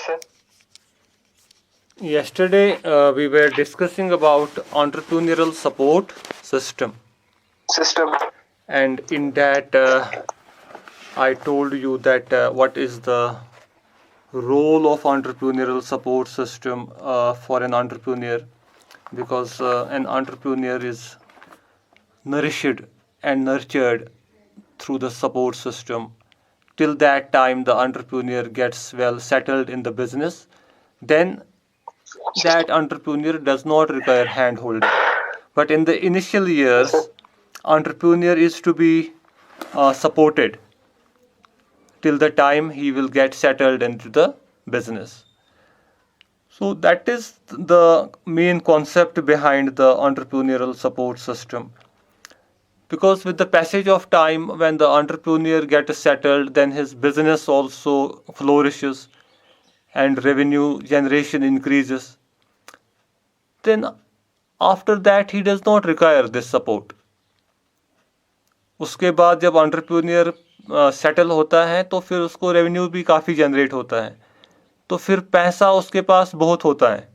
Yes, sir. Yesterday, we were discussing about entrepreneurial support system, System. and in that, I told you that what is the role of entrepreneurial support system for an entrepreneur, because an entrepreneur is nourished and nurtured through the support system. Till that time, the entrepreneur gets well settled in the business, then that entrepreneur does not require hand holding. But in the initial Yes, sir. years, entrepreneur is to be supported till the time he will get settled into the business. So that is the main concept behind the entrepreneurial support system. Because with the passage of time, when the entrepreneur gets settled, then his business also flourishes and revenue generation increases. Then after that he does not require this support. उसके बाद जब entrepreneur settle होता है तो फिर उसको revenue भी काफ़ी जनरेट होता है, तो फिर पैसा उसके पास बहुत होता है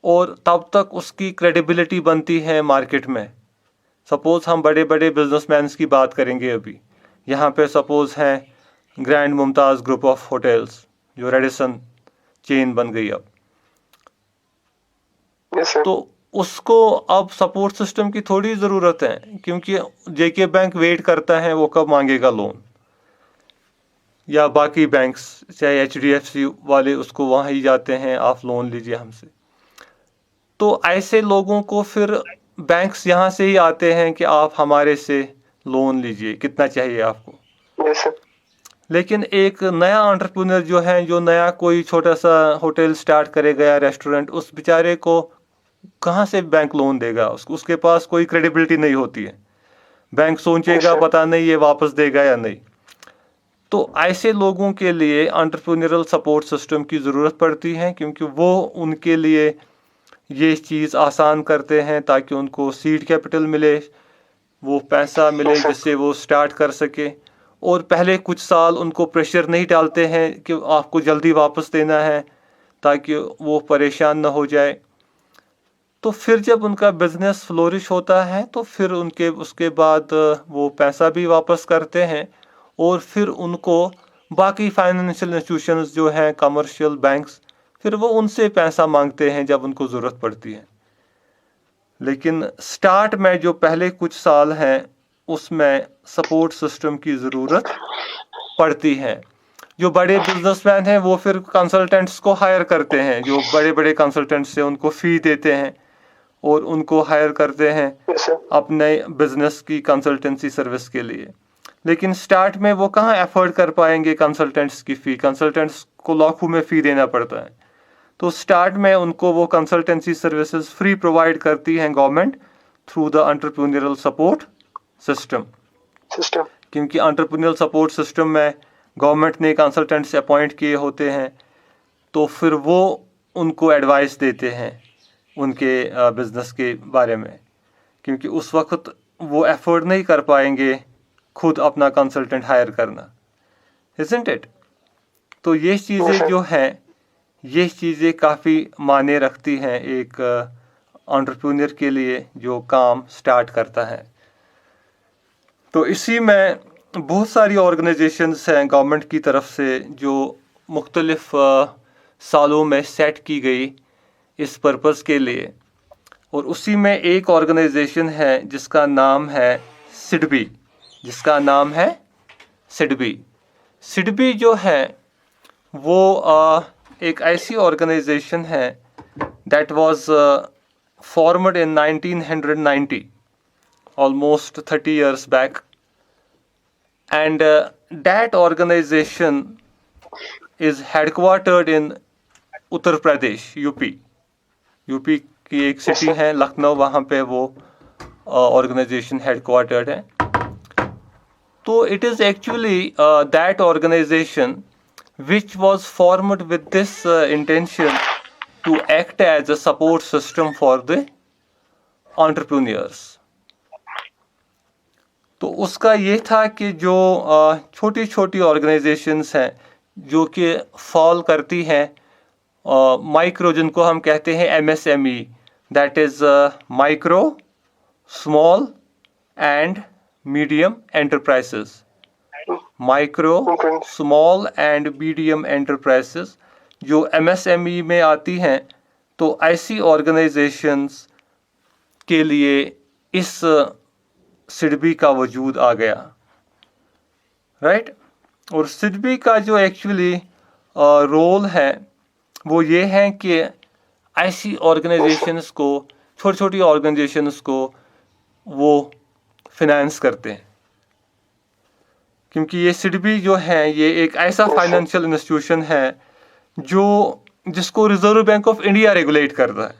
और तब तक उसकी क्रेडिबिलिटी बनती है मार्केट में. सपोज़ हम बड़े बड़े बिजनेसमैन की बात करेंगे अभी. यहाँ पे सपोज़ हैं grand Mumtaz group of hotels, जो रेडिसन चेन बन गई अब. Yes, sir. तो उसको अब सपोर्ट सिस्टम की थोड़ी ज़रूरत है, क्योंकि जेके बैंक वेट करता है वो कब मांगेगा लोन, या बाकी बैंक्स चाहे HDFC वाले उसको वहाँ ही जाते हैं आप लोन लीजिए हमसे. तो ऐसे लोगों को फिर बैंक्स यहाँ से ही आते हैं कि आप हमारे से लोन लीजिए, कितना चाहिए आपको. Yes, sir. लेकिन एक नया एंटरप्रेन्योर जो है, जो नया कोई छोटा सा होटल स्टार्ट करेगा या रेस्टोरेंट, उस बेचारे को कहाँ से बैंक लोन देगा. उसके पास कोई क्रेडिबिलिटी नहीं होती है. बैंक सोचेगा पता नहीं ये वापस देगा या नहीं. तो ऐसे लोगों के लिए एंटरप्रेन्योरल सपोर्ट सिस्टम की ज़रूरत पड़ती है, क्योंकि वो उनके लिए ये चीज़ आसान करते हैं ताकि उनको सीड कैपिटल मिले, वो पैसा मिले जिससे वो स्टार्ट कर सके. और पहले कुछ साल उनको प्रेशर नहीं डालते हैं कि आपको जल्दी वापस देना है, ताकि वो परेशान ना हो जाए. तो फिर जब उनका बिजनेस फ्लोरिश होता है तो फिर उसके बाद वो पैसा भी वापस करते हैं और फिर उनको बाकी फाइनेंशियल इंस्टीट्यूशंस जो हैं, कमर्शियल बैंक्स, फिर वो उनसे पैसा मांगते हैं जब उनको ज़रूरत पड़ती है. लेकिन स्टार्ट में जो पहले कुछ साल हैं उसमें सपोर्ट सिस्टम की ज़रूरत पड़ती है. जो बड़े बिजनेसमैन हैं वो फिर कंसल्टेंट्स को हायर करते हैं, जो बड़े बड़े कंसल्टेंट्स से उनको फ़ी देते हैं और उनको हायर करते हैं Yes, sir. अपने बिजनेस की कंसल्टेंसी सर्विस के लिए. लेकिन स्टार्ट में वो कहाँ एफर्ड कर पाएंगे कंसल्टेंट्स की फ़ी. कंसल्टेंट्स को लाखों में फ़ी देना पड़ता है. तो स्टार्ट में उनको वो कंसल्टेंसी सर्विसेज फ्री प्रोवाइड करती हैं government through the entrepreneurial support system. System. क्योंकि एंटरप्रेन्योरल सपोर्ट सिस्टम में गवर्नमेंट ने कंसल्टेंट्स अपॉइंट किए होते हैं, तो फिर वो उनको एडवाइस देते हैं उनके बिजनेस के बारे में, क्योंकि उस वक्त वो एफोर्ड नहीं कर पाएंगे खुद अपना कंसल्टेंट हायर करना. Isn't it? तो ये चीज़ें जो हैं, ये चीज़ें काफ़ी मायने रखती हैं एक एंटरप्रेन्योर के लिए जो काम स्टार्ट करता है. तो इसी में बहुत सारी ऑर्गेनाइजेशंस हैं गवर्नमेंट की तरफ से जो मुख्तलिफ सालों में सेट की गई इस पर्पज़ के लिए. और उसी में एक ऑर्गेनाइजेशन है जिसका नाम है सिडबी. सिडबी जो है वो एक ऐसी ऑर्गेनाइजेशन है that was formed in 1990, almost 30 years back, and that organization is headquartered in Uttar Pradesh, UP की एक सिटी है लखनऊ, वहाँ पे वो ऑर्गेनाइजेशन हेडक्वार्टर्ड है. तो it is actually that organisation which was formed with this intention to act as a support system for the entrepreneurs. तो उसका ये था कि जो छोटी छोटी ऑर्गेनाइजेशंस हैं जो कि फॉल करती हैं माइक्रो, जिनको हम कहते हैं MSME, that is micro, small and medium enterprises. Micro, Okay. Small and medium enterprises जो MSME में आती हैं, तो ऐसी ऑर्गेनाइजेशंस के लिए इस सिडबी का वजूद आ गया, राइट। और सिडबी का जो एक्चुअली रोल है वो ये है कि ऐसी ऑर्गेनाइजेशंस को, छोटी छोटी ऑर्गेनाइजेशंस को वो फिनेंस करते हैं, क्योंकि ये सिडबी जो है ये एक ऐसा फाइनेंशियल इंस्टीट्यूशन है जिसको reserve bank of India regulate करता है।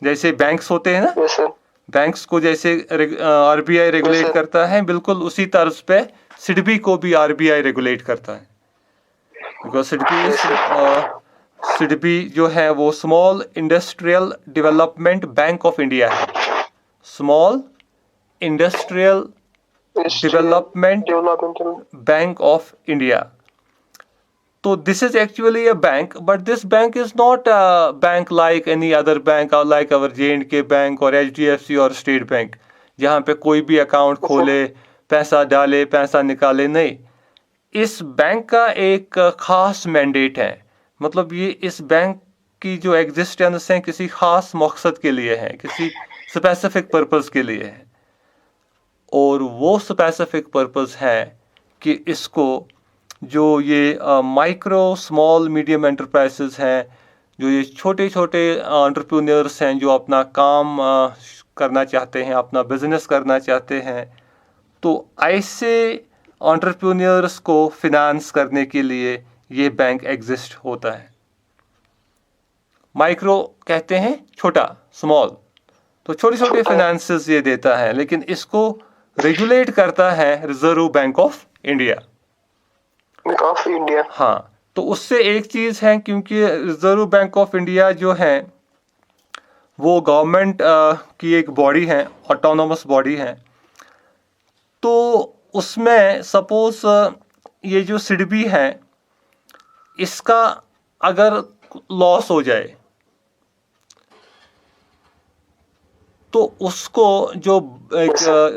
जैसे बैंक्स होते हैं ना, Yes, sir. बैंक्स को जैसे RBI रेगुलेट sir. करता है, बिल्कुल उसी तर्ज पे सिडबी को भी RBI रेगुलेट करता है। बिकॉज सिडबी जो है वो small industrial development bank of India है। Small industrial development Developmental. Bank of India. So this is actually a bank, but this bank is not a bank like any other bank or like our J&K bank or HDFC और state bank, जहाँ पे कोई भी account खोले, पैसा डाले, पैसा निकाले। नहीं, इस बैंक का एक खास मैंडेट है। मतलब ये इस बैंक की जो एग्जिस्टेंस है किसी खास मकसद के लिए है, किसी स्पेसिफिक पर्पस के लिए है। और वो स्पेसिफिक पर्पस है कि इसको जो ये माइक्रो, स्मॉल, मीडियम एंटरप्राइजेस हैं, जो ये छोटे छोटे एंटरप्रेन्योर्स हैं जो अपना काम करना चाहते हैं, अपना बिजनेस करना चाहते हैं, तो ऐसे एंटरप्रेन्योर्स को फिनेंस करने के लिए ये बैंक एग्जिस्ट होता है। माइक्रो कहते हैं छोटा, स्मॉल, तो छोटे छोटे फाइनेंसेस ये देता है, लेकिन इसको रेगुलेट करता है reserve bank of India. Bank of India. हाँ, तो उससे एक चीज़ है, क्योंकि रिजर्व बैंक ऑफ इंडिया जो है वो गवर्नमेंट की एक बॉडी है, ऑटोनोमस बॉडी है। तो उसमें सपोज ये जो सिडबी है इसका अगर लॉस हो जाए तो उसको जो एक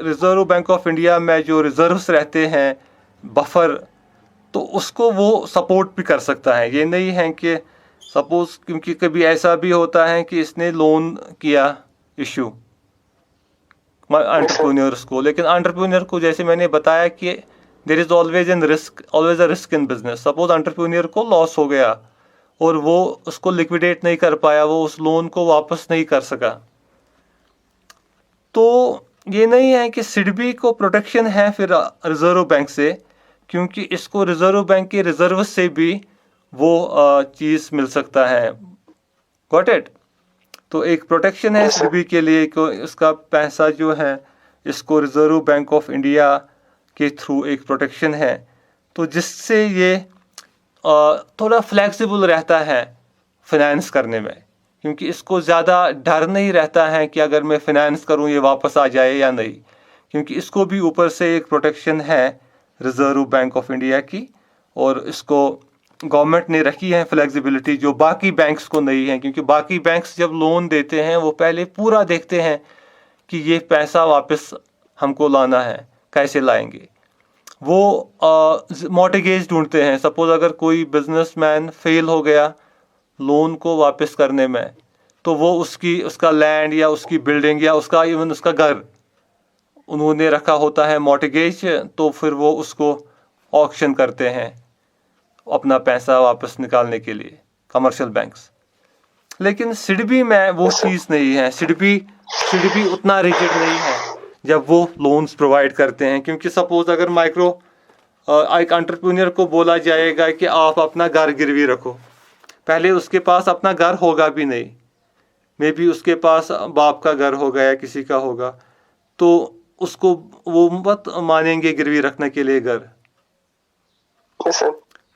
रिजर्व बैंक ऑफ इंडिया में जो रिजर्व्स रहते हैं, बफर, तो उसको वो सपोर्ट भी कर सकता है। ये नहीं है कि सपोज, क्योंकि कभी ऐसा भी होता है कि इसने लोन किया इशू एंटरप्रेन्योर्स को, लेकिन एंटरप्रेन्योर को जैसे मैंने बताया कि there is always a risk in business. Suppose entrepreneur को लॉस हो गया और वो उसको लिक्विडेट नहीं कर पाया, वो उस लोन को वापस नहीं कर सका, तो ये नहीं है कि सिडबी को प्रोटेक्शन है फिर रिजर्व बैंक से, क्योंकि इसको रिजर्व बैंक के रिजर्व से भी वो चीज़ मिल सकता है। Got it? तो एक प्रोटेक्शन है सिडबी के लिए कि इसका पैसा जो है इसको रिजर्व बैंक ऑफ इंडिया के थ्रू एक प्रोटेक्शन है, तो जिससे ये थोड़ा फ्लेक्सिबल रहता है फिनेंस करने में, क्योंकि इसको ज़्यादा डर नहीं रहता है कि अगर मैं फिनेंस करूं ये वापस आ जाए या नहीं, क्योंकि इसको भी ऊपर से एक प्रोटेक्शन है रिजर्व बैंक ऑफ इंडिया की, और इसको गवर्नमेंट ने रखी है फ्लेक्सिबिलिटी जो बाकी बैंक्स को नहीं है। क्योंकि बाकी बैंक्स जब लोन देते हैं वो पहले पूरा देखते हैं कि ये पैसा वापस हमको लाना है, कैसे लाएंगे। वो मॉर्टगेज ढूंढते हैं। सपोज अगर कोई बिजनेसमैन फेल हो गया लोन को वापस करने में, तो वो उसका लैंड या उसकी बिल्डिंग या उसका इवन उसका घर उन्होंने रखा होता है मॉर्टगेज, तो फिर वो उसको ऑक्शन करते हैं अपना पैसा वापस निकालने के लिए, कमर्शियल बैंक्स। लेकिन सिडबी में वो चीज़ नहीं है। सिडबी उतना रिजिड नहीं है जब वो लोन्स प्रोवाइड करते हैं, क्योंकि सपोज अगर माइक्रो एक एंटरप्रेन्योर को बोला जाएगा कि आप अपना घर गिरवी रखो, पहले उसके पास अपना घर होगा भी नहीं, मे बी उसके पास बाप का घर होगा या किसी का होगा, तो उसको वो मत मानेंगे गिरवी रखने के लिए घर,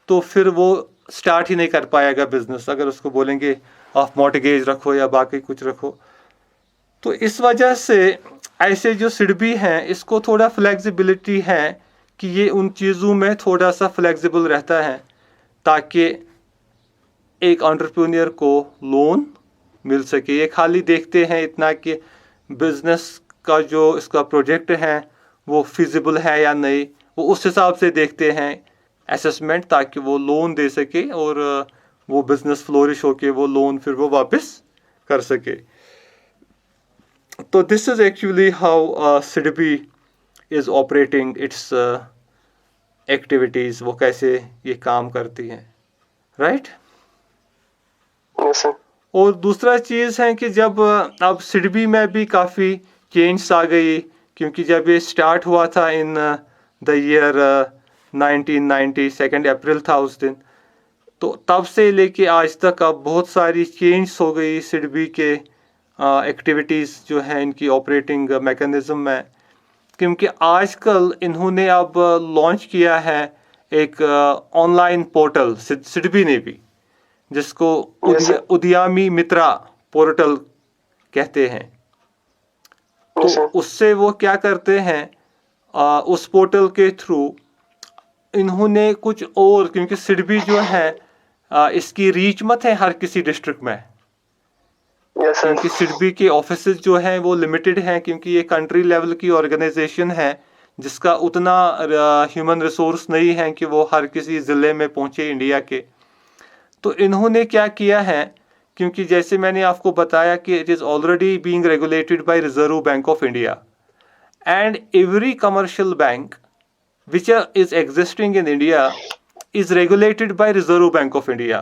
तो फिर वो स्टार्ट ही नहीं कर पाएगा बिजनेस अगर उसको बोलेंगे आप मॉर्टगेज रखो या बाकी कुछ रखो। तो इस वजह से ऐसे जो सिडबी हैं इसको थोड़ा फ्लेक्सिबिलिटी है कि ये उन चीज़ों में थोड़ा सा फ्लेक्सिबल रहता है ताकि एक एंटरप्रेन्योर को लोन मिल सके। ये खाली देखते हैं इतना कि बिजनेस का जो इसका प्रोजेक्ट है वो फिजिबल है या नहीं, वो उस हिसाब से देखते हैं असेसमेंट, ताकि वो लोन दे सके और वो बिजनेस फ्लोरिश होके वो लोन फिर वो वापस कर सके। तो this is actually how SIDBI is operating it's activities, वो कैसे ये काम करती हैं, राइट। Yes, sir. और दूसरा चीज़ है कि जब अब सिडबी में भी काफ़ी चेंज आ गई, क्योंकि जब ये स्टार्ट हुआ था इन द ईयर 1990, 2 अप्रैल था उस दिन, तो तब से लेके आज तक अब बहुत सारी चेंज हो गई सिडबी के एक्टिविटीज़ जो हैं इनकी ऑपरेटिंग मैकेनिज़्म में। क्योंकि आजकल इन्होंने अब लॉन्च किया है एक ऑनलाइन पोर्टल सिडबी ने भी, जिसको Yes, sir. उद्यमी मित्रा पोर्टल कहते हैं। Yes, तो sir. उससे वो क्या करते हैं, उस पोर्टल के थ्रू इन्होंने कुछ और, क्योंकि सिडबी जो है इसकी रीच मत है हर किसी डिस्ट्रिक्ट में, Yes, sir. क्योंकि सिडबी के ऑफिसेज जो हैं वो लिमिटेड हैं, क्योंकि ये कंट्री लेवल की ऑर्गेनाइजेशन है जिसका उतना ह्यूमन रिसोर्स नहीं है कि वो हर किसी ज़िले में पहुंचे इंडिया के। तो इन्होंने क्या किया है, क्योंकि जैसे मैंने आपको बताया कि it is already being regulated by reserve bank of India, and every commercial bank which is existing in India is regulated by Reserve Bank of India,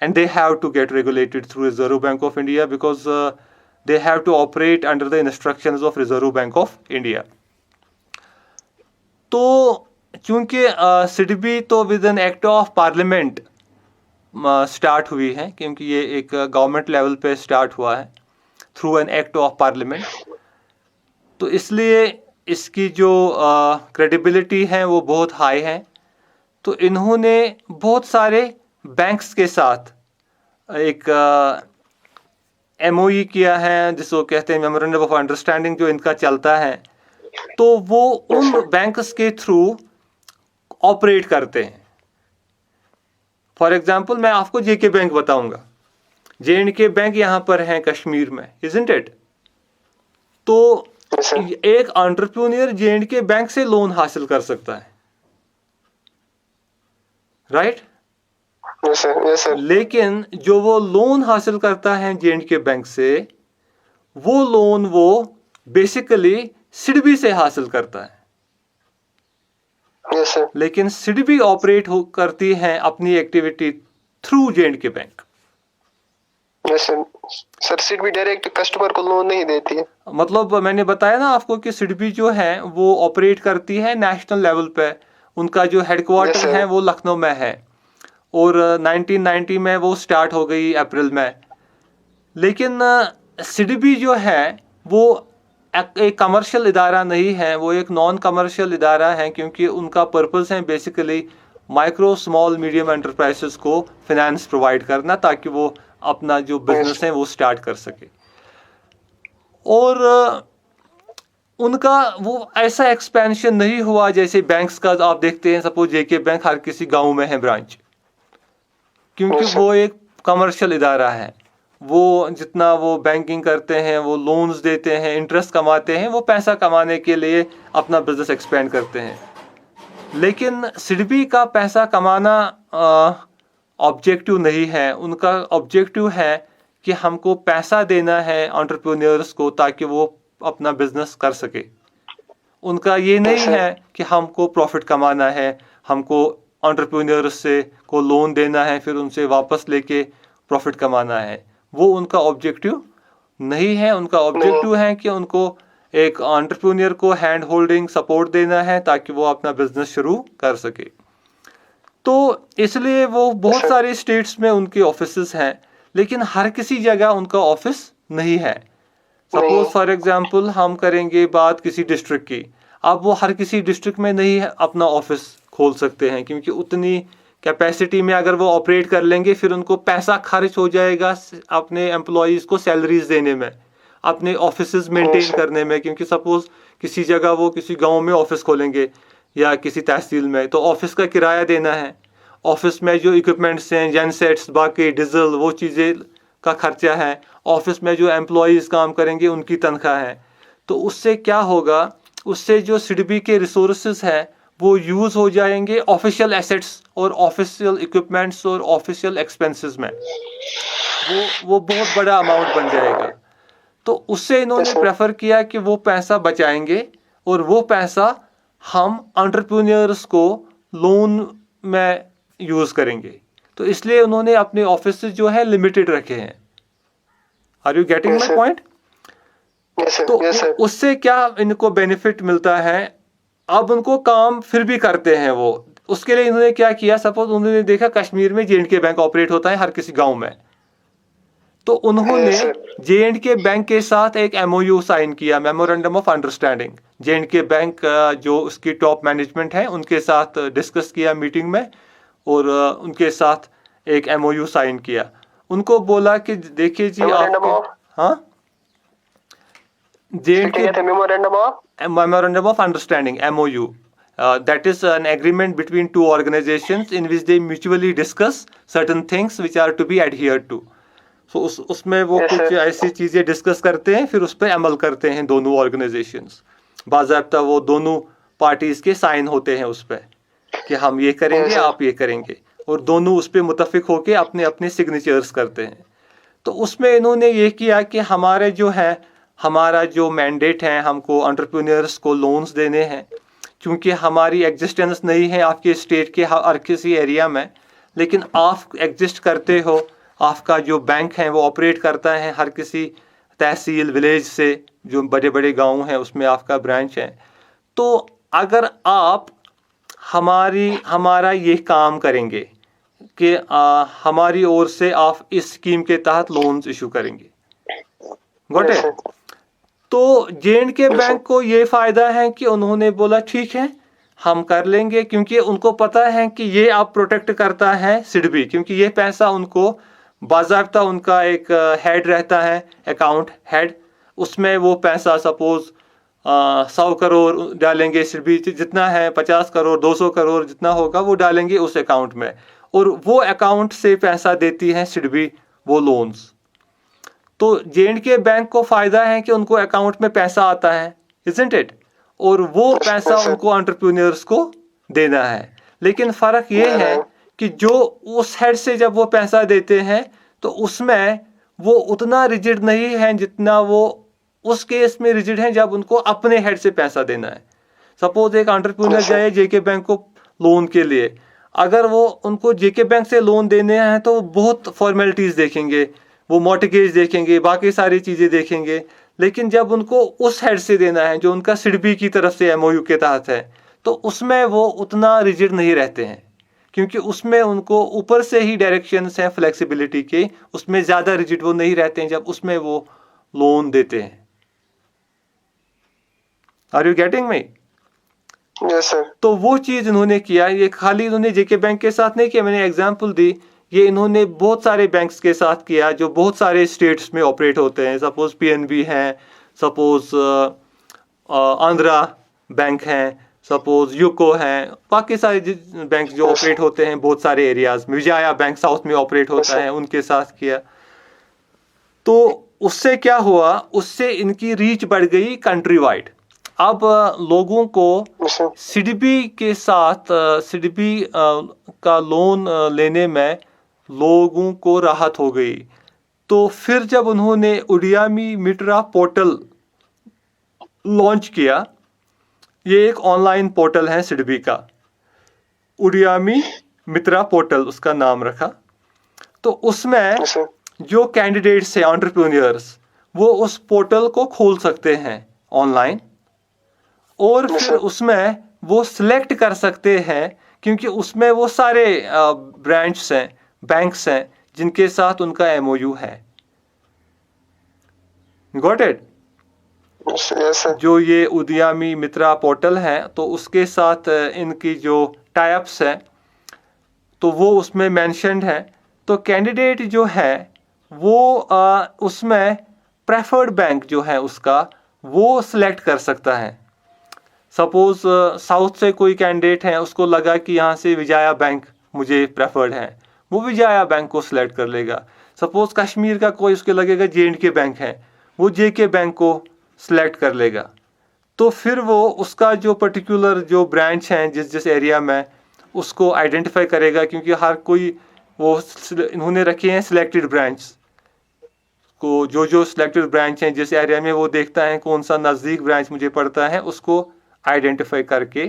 and they have to get regulated through Reserve Bank of India because they have to operate under the instructions of Reserve Bank of India. तो चूंकि सिडबी तो with an act of parliament start हुई है, क्योंकि ये एक government level पे start हुआ है through an act of parliament, तो इसलिए इसकी जो क्रेडिबिलिटी है वो बहुत हाई है। तो इन्होंने बहुत सारे बैंक्स के साथ एक MOE किया है, जिसको कहते हैं मेमोरेंडम ऑफ अंडरस्टैंडिंग, जो इनका चलता है। तो वो उन बैंक्स के थ्रू ऑपरेट करते हैं। फॉर एग्जांपल मैं आपको JK बैंक बताऊंगा। J&K बैंक यहाँ पर है कश्मीर में, इजंट इट? तो Yes, sir. एक एंटरप्रेन्योर J&K बैंक से लोन हासिल कर सकता है, right? Yes, sir. Yes, sir. लेकिन जो वो लोन हासिल करता है J&K बैंक से, वो लोन वो बेसिकली सिडबी से हासिल करता है। Yes, sir. लेकिन सिडबी ऑपरेट करती है अपनी activity through J&K bank. Yes, sir. Sir SIDBI direct customer को लोन नहीं देती है। मतलब मैंने बताया ना आपको कि सिडबी जो है वो ऑपरेट करती है नेशनल लेवल पे। उनका जो हेडक्वार्टर Yes, sir. है वो लखनऊ में है, और 1990 में वो स्टार्ट हो गई अप्रैल में। लेकिन सिडबी जो है वो एक कमर्शियल इदारा नहीं है, वो एक नॉन कमर्शियल इदारा है, क्योंकि उनका पर्पस है basically micro small medium enterprises को फिनेंस प्रोवाइड करना, ताकि वो अपना जो बिजनेस है वो स्टार्ट कर सके। और उनका वो ऐसा एक्सपेंशन नहीं हुआ जैसे बैंक्स का आप देखते हैं। सपोज JK बैंक हर किसी गांव में है ब्रांच, क्योंकि Yes, sir. वो एक कमर्शियल इदारा है। वो जितना वो बैंकिंग करते हैं, वो लोन्स देते हैं, इंटरेस्ट कमाते हैं, वो पैसा कमाने के लिए अपना बिजनेस एक्सपेंड करते हैं। लेकिन सिडबी का पैसा कमाना ऑब्जेक्टिव नहीं है। उनका ऑब्जेक्टिव है कि हमको पैसा देना है एंटरप्रेन्योर्स को, ताकि वो अपना बिजनेस कर सके। उनका ये नहीं Yes, sir. है कि हमको प्रॉफिट कमाना है, हमको एंटरप्रेन्योर्स से को लोन देना है फिर उनसे वापस लेके प्रॉफिट कमाना है। वो उनका ऑब्जेक्टिव नहीं है। उनका ऑब्जेक्टिव है कि उनको एक एंटरप्रेन्योर को हैंड होल्डिंग सपोर्ट देना है, ताकि वो अपना बिजनेस शुरू कर सके। तो इसलिए वो बहुत सारे स्टेट्स में उनके ऑफिसेस हैं, लेकिन हर किसी जगह उनका ऑफिस नहीं है। सपोज फॉर एग्जांपल हम करेंगे बात किसी डिस्ट्रिक्ट की, अब वो हर किसी डिस्ट्रिक्ट में नहीं है अपना ऑफिस खोल सकते हैं, क्योंकि उतनी कैपेसिटी में अगर वो ऑपरेट कर लेंगे फिर उनको पैसा खर्च हो जाएगा अपने एम्प्लॉयज़ को सैलरीज देने में, अपने ऑफिसेज मेंटेन करने में। क्योंकि सपोज किसी जगह वो किसी गांव में ऑफिस खोलेंगे, या किसी तहसील में, तो ऑफिस का किराया देना है, ऑफिस में जो इक्विपमेंट्स हैं, जेनसेट्स, बाकी डीजल, वो चीज़ें का खर्चा है, ऑफिस में जो एम्प्लॉयज़ काम करेंगे उनकी तनख्वाह है। तो उससे क्या होगा, उससे जो सिडबी के रिसोर्सेज हैं वो यूज़ हो जाएंगे ऑफिशियल एसेट्स और ऑफिशियल इक्विपमेंट्स और ऑफिशियल एक्सपेंसेस में। वो बहुत बड़ा अमाउंट बन जाएगा। तो उससे इन्होंने प्रेफर किया कि वो पैसा बचाएंगे और वो पैसा हम एंटरप्रेन्योर्स को लोन में यूज़ करेंगे। तो इसलिए उन्होंने अपने ऑफिस जो है लिमिटेड रखे हैं। Are you getting my point? तो उससे क्या इनको बेनिफिट मिलता है, अब उनको काम फिर भी करते हैं वो। उसके लिए इन्होंने क्या किया, सपोज उन्होंने देखा कश्मीर में J&K बैंक ऑपरेट होता है हर किसी गांव में, तो उन्होंने J&K बैंक के साथ एक MOU साइन किया, memorandum of understanding. J&K bank जो उसकी टॉप मैनेजमेंट है उनके साथ डिस्कस किया मीटिंग में और उनके साथ एक MOU साइन किया। उनको बोला कि देखिए जी आप, हाँ, J&K memorandum of understanding MOU, that is an agreement between two organizations in which they mutually discuss certain things which are to be adhered to. So उसमें वो कुछ ऐसी चीज़ें डिस्कस करते हैं, फिर उस पर अमल करते हैं दोनों ऑर्गेनाइजेशंस। बाज़ाब्ता वो दोनों पार्टीज़ के साइन होते हैं उस पर कि हम ये करेंगे, आप ये करेंगे, और दोनों उस पर मुतफिक होके अपने अपने सिग्नेचर्स करते हैं। तो उसमें इन्होंने ये किया कि हमारे जो है, हमारा जो मैंडेट है, हमको एंटरप्रेन्योर्स को लोन्स देने हैं, क्योंकि हमारी एग्जिस्टेंस नहीं है आपके स्टेट के हर किसी एरिया में, लेकिन आप एग्जिस्ट करते हो, आपका जो बैंक है वो ऑपरेट करता है हर किसी तहसील विलेज से, जो बड़े बड़े गांव हैं उसमें आपका ब्रांच है। तो अगर आप हमारा ये काम करेंगे कि हमारी ओर से आप इस स्कीम के तहत लोन्स इशू करेंगे, गॉट इट? तो J&K बैंक को ये फायदा है कि उन्होंने बोला ठीक है हम कर लेंगे, क्योंकि उनको पता है कि ये आप प्रोटेक्ट करता है सिडबी, क्योंकि ये पैसा उनको बाज़ाब्ता उनका एक हेड रहता है, अकाउंट हेड, उसमें वो पैसा सपोज 100 करोड़ डालेंगे सिडबी, जितना है 50 करोड़ 200 करोड़ जितना होगा वो डालेंगे उस अकाउंट में, और वो अकाउंट से पैसा देती है सिडबी वो लोन्स। तो J&K बैंक को फायदा है कि उनको अकाउंट में पैसा आता है, इजंट इट? और वो पैसा उनको एंटरप्रेन्योर्स को देना है। लेकिन फर्क ये है कि जो उस हेड से जब वो पैसा देते हैं तो उसमें वो उतना रिजिड नहीं है जितना वो उस केस में रिजिड है जब उनको अपने हेड से पैसा देना है। सपोज एक एंटरप्रेन्योर जाए JK बैंक को लोन के लिए, अगर वो उनको JK बैंक से लोन देने हैं तो बहुत फॉर्मेलिटीज देखेंगे, वो मॉर्टगेज देखेंगे, बाकी सारी चीज़ें देखेंगे, लेकिन जब उनको उस हेड से देना है जो उनका सिडबी की तरफ से MOU के तहत है, तो उसमें वो उतना रिजिड नहीं रहते हैं, क्योंकि उसमें उनको ऊपर से ही डायरेक्शंस हैं फ्लेक्सिबिलिटी के, उसमें ज़्यादा रिजिड वो नहीं रहते हैं जब उसमें वो लोन देते हैं। Are you getting me? Yes sir. तो वो चीज़ इन्होंने किया, ये खाली इन्होंने JK बैंक के साथ नहीं किया, मैंने एग्जाम्पल दी, ये इन्होंने बहुत सारे बैंक्स के साथ किया जो बहुत सारे स्टेट्स में ऑपरेट होते हैं। सपोज PNB है, सपोज आंध्रा बैंक है, सपोज यूको है, बाकी सारे बैंक जो ऑपरेट होते हैं बहुत सारे एरियाज में, विजया बैंक साउथ में ऑपरेट होता है, उनके साथ किया। तो उससे क्या हुआ, उससे इनकी रीच बढ़ गई कंट्री वाइड। अब लोगों को सिडबी के साथ सिडबी का लोन लेने में लोगों को राहत हो गई। तो फिर जब उन्होंने उडियामी मित्रा पोर्टल लॉन्च किया, ये एक ऑनलाइन पोर्टल है सिडबी का, उडियामी मित्रा पोर्टल उसका नाम रखा। तो उसमें जो कैंडिडेट्स हैं, एंटरप्रेन्योर्स, वो उस पोर्टल को खोल सकते हैं ऑनलाइन, और फिर उसमें वो सिलेक्ट कर सकते हैं, क्योंकि उसमें वो सारे ब्रांच हैं, बैंक्स हैं जिनके साथ उनका MOU है। Got it? जो ये उद्यमी मित्रा पोर्टल है, तो उसके साथ इनकी जो टाइप्स है तो वो उसमें मेंशन्ड है। तो कैंडिडेट जो है वो उसमें प्रेफर्ड बैंक जो है उसका वो सिलेक्ट कर सकता है। सपोज साउथ से कोई कैंडिडेट है, उसको लगा कि यहाँ से विजया बैंक मुझे प्रेफर्ड है, वो विजया बैंक को सिलेक्ट कर लेगा। सपोज कश्मीर का कोई उसके लगेगा J&K बैंक है, वो JK बैंक को सिलेक्ट कर लेगा। तो फिर वो उसका जो पर्टिकुलर जो ब्रांच हैं जिस जिस एरिया में, उसको आइडेंटिफाई करेगा, क्योंकि हर कोई वो इन्होंने रखे हैं सिलेक्टेड ब्रांच को, जो सिलेक्टेड ब्रांच हैं जिस एरिया में, वो देखता है कौन सा नज़दीक ब्रांच मुझे पड़ता है, उसको आइडेंटिफाई करके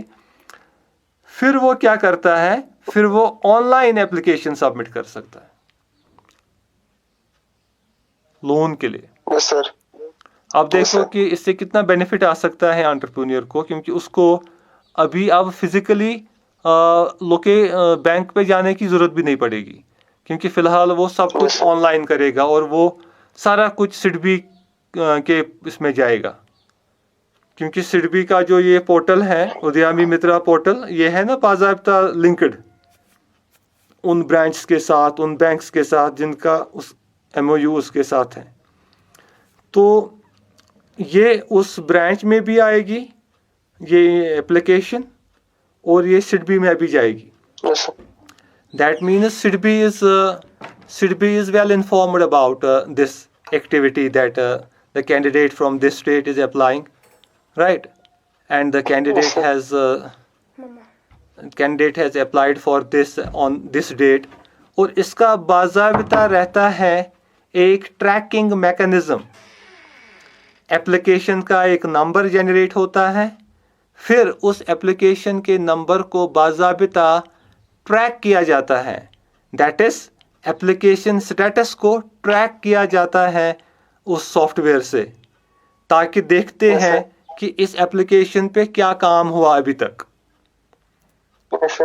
फिर वो क्या करता है, फिर वो ऑनलाइन एप्लीकेशन सबमिट कर सकता है लोन के लिए। Yes sir. अब देखो कि इससे कितना बेनिफिट आ सकता है एंटरप्रेन्योर को, क्योंकि उसको अभी अब फिजिकली बैंक पे जाने की जरूरत भी नहीं पड़ेगी, क्योंकि फिलहाल वो सब कुछ ऑनलाइन करेगा और वो सारा कुछ सिडबी के इसमें जाएगा। क्योंकि सिडबी का जो ये पोर्टल है, उद्यमी मित्रा पोर्टल, ये है ना बाज़ाब्ता लिंक्ड उन ब्रांच के साथ, उन बैंक्स के साथ जिनका उस MOU उसके साथ है। तो ये उस ब्रांच में भी आएगी ये एप्लीकेशन, और ये सिडबी में भी जाएगी। Yes sir. That means SIDBI is well informed about this activity that the candidate from this state is applying, right? And the candidate has applied for this on this date. और इसका बाज़ाबिता रहता है एक ट्रैकिंग मैकेनिज्म। एप्लीकेशन का एक number generate होता है, फिर उस एप्लीकेशन के नंबर को बाज़ाबिता ट्रैक किया जाता है। दैट इज एप्लीकेशन स्टेटस को ट्रैक किया जाता है उस सॉफ्टवेयर से, ताकि देखते हैं कि इस एप्लीकेशन पे क्या काम हुआ अभी तक।